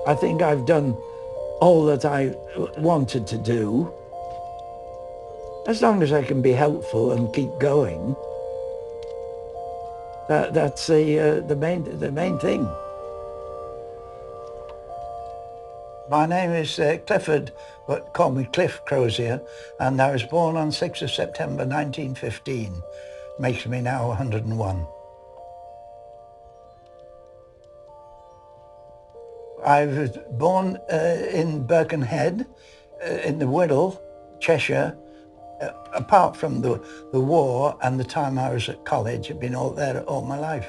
I think I've done all that I wanted to do. As long as I can be helpful and keep going, that's the main thing. My name is Clifford, but call me Cliff Crozier, and I was born on 6th of September 1915. Makes me now 101. I was born in Birkenhead, in the Wirral, Cheshire. Apart from the war and the time I was at college, I've been all there all my life.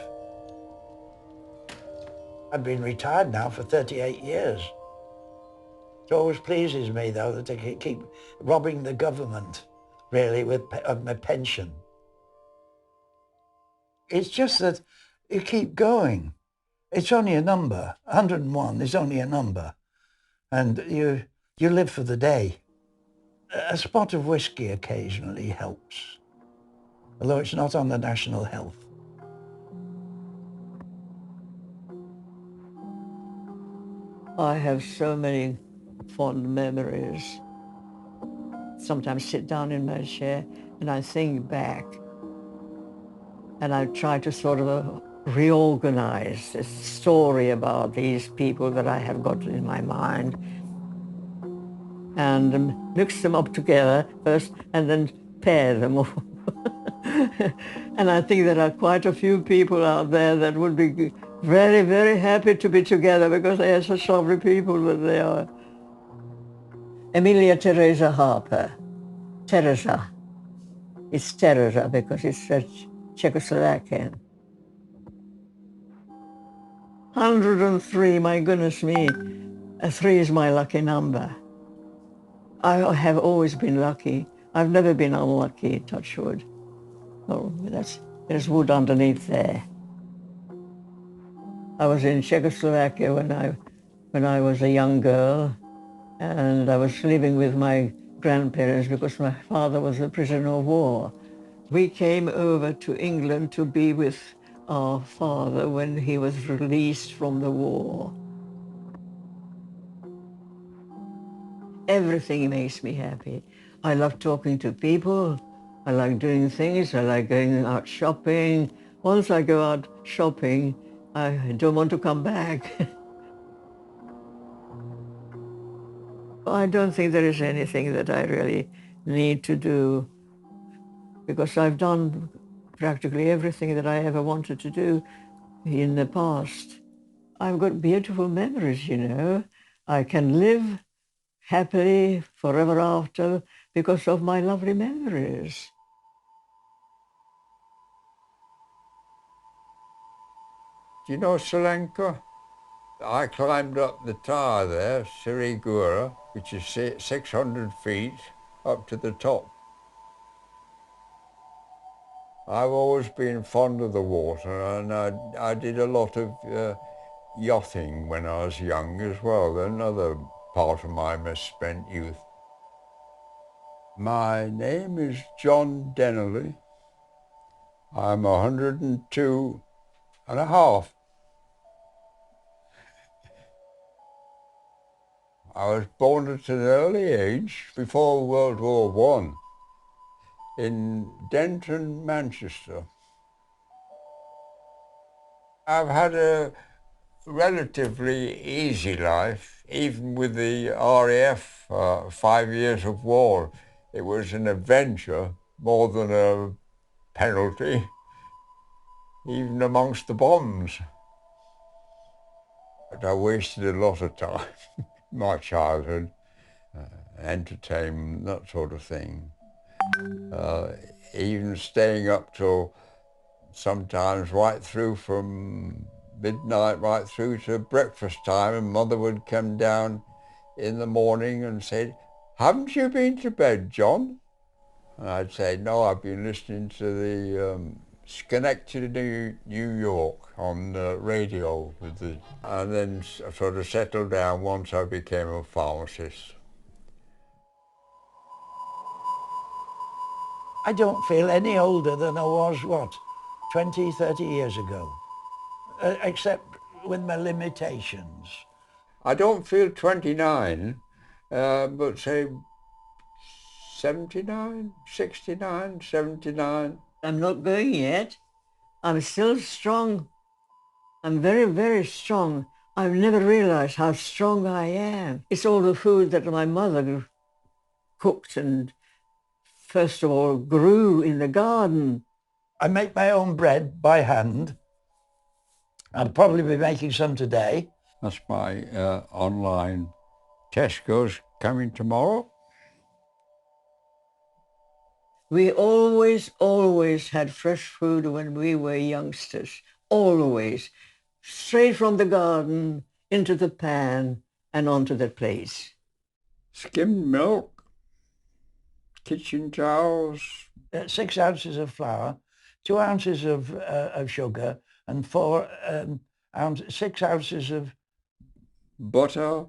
I've been retired now for 38 years. It always pleases me, though, that they keep robbing the government, really, of my pension. It's just that you keep going. It's only a number. 101 is only a number. And you live for the day. A spot of whiskey occasionally helps, although it's not on the national health. I have so many fond memories. Sometimes sit down in my chair and I think back and I try to sort of reorganize this story about these people that I have got in my mind and mix them up together first and then pair them all. And I think there are quite a few people out there that would be very, very happy to be together because they are such lovely people that they are. Emilia Teresa Harper. Teresa. It's Teresa because it's Czechoslovakian. 103, my goodness me. 3 is my lucky number. I have always been lucky. I've never been unlucky, touch wood. Oh, there's wood underneath there. I was in Czechoslovakia when I was a young girl, and I was living with my grandparents because my father was a prisoner of war. We came over to England to be with our father when he was released from the war. Everything makes me happy. I love talking to people. I like doing things. I like going out shopping. Once I go out shopping, I don't want to come back. I don't think there is anything that I really need to do because I've done practically everything that I ever wanted to do in the past. I've got beautiful memories, you know. I can live happily forever after because of my lovely memories. Do you know Sri Lanka? I climbed up the tower there, Sirigura, which is 600 feet up to the top. I've always been fond of the water, and I did a lot of yachting when I was young as well, another part of my misspent youth. My name is John Dennerley. I'm 102 and a half. I was born at an early age, before World War I, in Denton, Manchester. I've had a relatively easy life, even with the RAF, 5 years of war. It was an adventure more than a penalty, even amongst the bombs. But I wasted a lot of time, my childhood, entertainment, that sort of thing. Even staying up till sometimes right through from midnight right through to breakfast time, and Mother would come down in the morning and say, "Haven't you been to bed, John?" And I'd say, "No, I've been listening to the Schenectady, New York on the radio." And then I sort of settled down once I became a pharmacist. I don't feel any older than I was, 20, 30 years ago, except with my limitations. I don't feel 29, but say 79, 69, 79. I'm not going yet. I'm still strong. I'm very, very strong. I've never realized how strong I am. It's all the food that my mother cooked and first of all grew in the garden. I make my own bread by hand. I'll probably be making some today. That's my online. Tesco's coming tomorrow. We always had fresh food when we were youngsters. Always. Straight from the garden into the pan and onto the plate. Skimmed milk, kitchen towels. 6 ounces of flour, 2 ounces of sugar, and 6 ounces of Butter.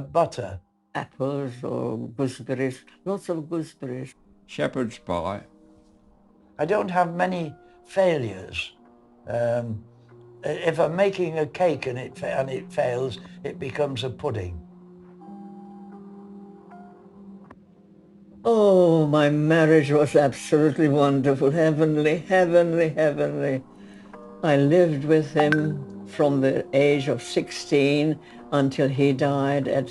butter. Apples or gooseberries, lots of gooseberries. Shepherd's pie. I don't have many failures. If I'm making a cake and it fails, it becomes a pudding. Oh, my marriage was absolutely wonderful, heavenly, heavenly, heavenly. I lived with him from the age of 16 until he died at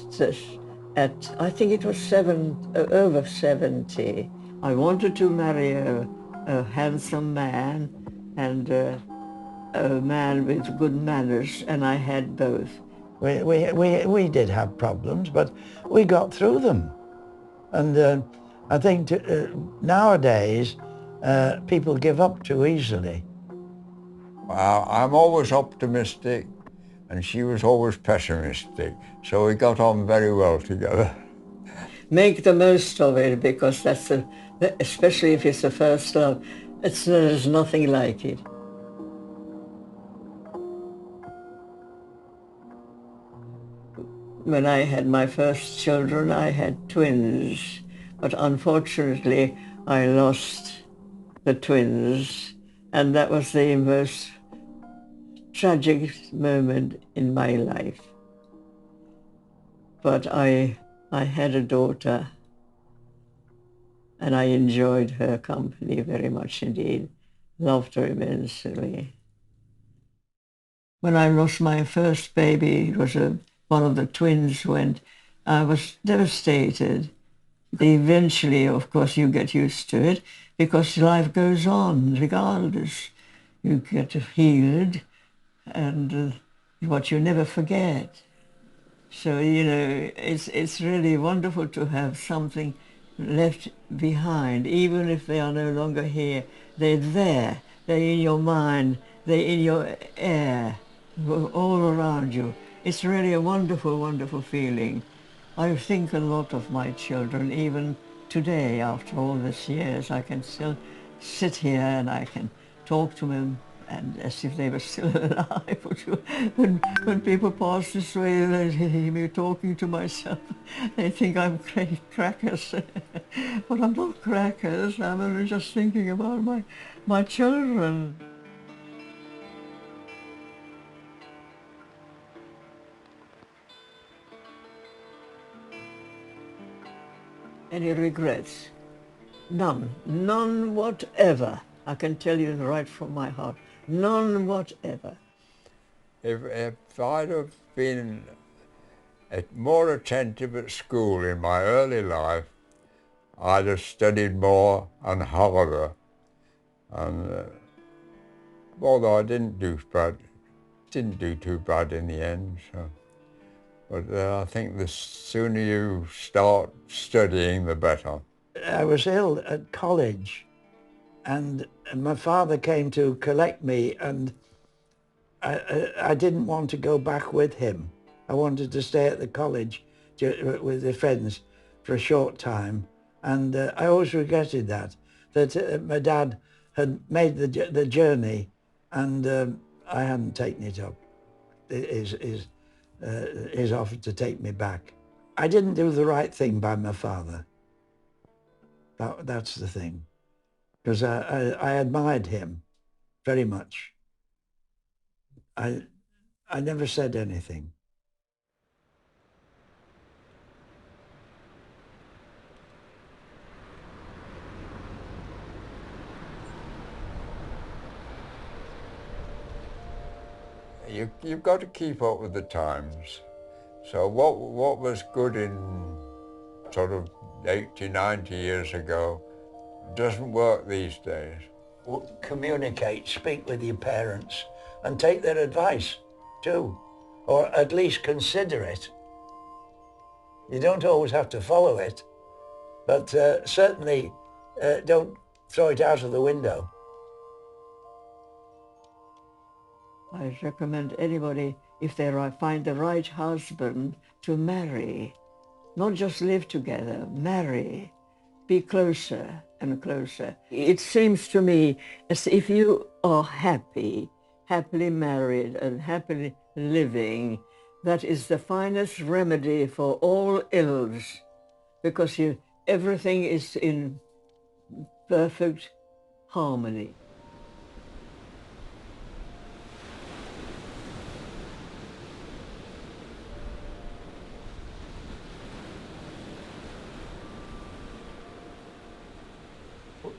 I think it was over 70. I wanted to marry a handsome man and a man with good manners, and I had both. We did have problems, but we got through them. And I think nowadays people give up too easily. I'm always optimistic and she was always pessimistic, so we got on very well together. Make the most of it, because especially if it's the first love, there's nothing like it. When I had my first children, I had twins, but unfortunately I lost the twins, and that was the most tragic moment in my life. But I had a daughter, and I enjoyed her company very much indeed, loved her immensely. When I lost my first baby, it was one of the twins went. I was devastated. Eventually, of course, you get used to it because life goes on regardless. You get healed, and what you never forget. So, it's really wonderful to have something left behind, even if they are no longer here. They're there. They're in your mind. They're in your air, all around you. It's really a wonderful, wonderful feeling. I think a lot of my children, even today, after all these years. I can still sit here and I can talk to them and as if they were still alive. When people pass this way, they hear me talking to myself. They think I'm crackers. But I'm not crackers. I'm only just thinking about my children. Any regrets? None. None whatever. I can tell you right from my heart. None whatever. If I'd have been more attentive at school in my early life, I'd have studied more and harder. And although I didn't do too bad in the end. So. But I think the sooner you start studying, the better. I was ill at college, and my father came to collect me, and I didn't want to go back with him. I wanted to stay at the college with the friends for a short time, and I always regretted that my dad had made the journey, and I hadn't taken it up. His offer to take me back. I didn't do the right thing by my father. That's the thing, because I admired him very much. I never said anything. You've got to keep up with the times. So what was good in sort of 80, 90 years ago doesn't work these days. Communicate, speak with your parents and take their advice too, or at least consider it. You don't always have to follow it, but certainly don't throw it out of the window. I recommend anybody, if they find the right husband, to marry. Not just live together, marry. Be closer and closer. It seems to me as if you are happy, happily married and happily living, that is the finest remedy for all ills, because everything is in perfect harmony.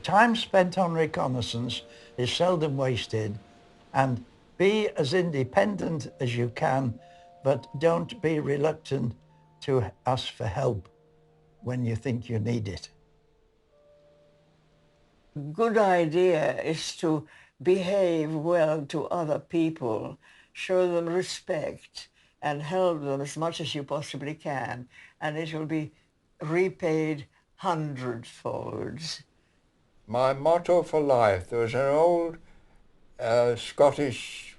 Time spent on reconnaissance is seldom wasted, and be as independent as you can, but don't be reluctant to ask for help when you think you need it. Good idea is to behave well to other people, show them respect, and help them as much as you possibly can, and it will be repaid hundredfolds. My motto for life, there was an old Scottish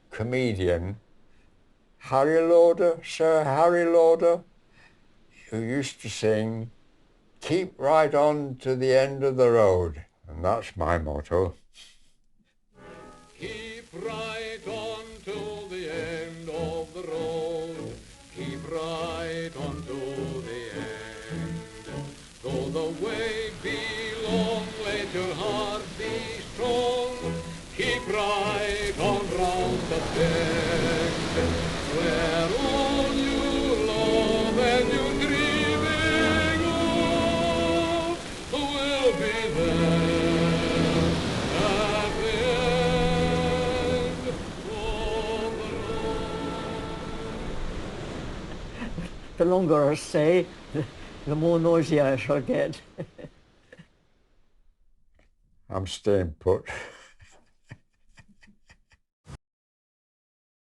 comedian, Harry Lauder, Sir Harry Lauder, who used to sing, "Keep right on to the end of the road," and that's my motto. Keep right on to the end of the road. Keep right on to the end. Though the way be long, let your heart be strong. Keep right on round the bend, where all you love and you dreaming of will be there at the end of the road. The longer I stay, the more noisy I shall get. I'm staying put.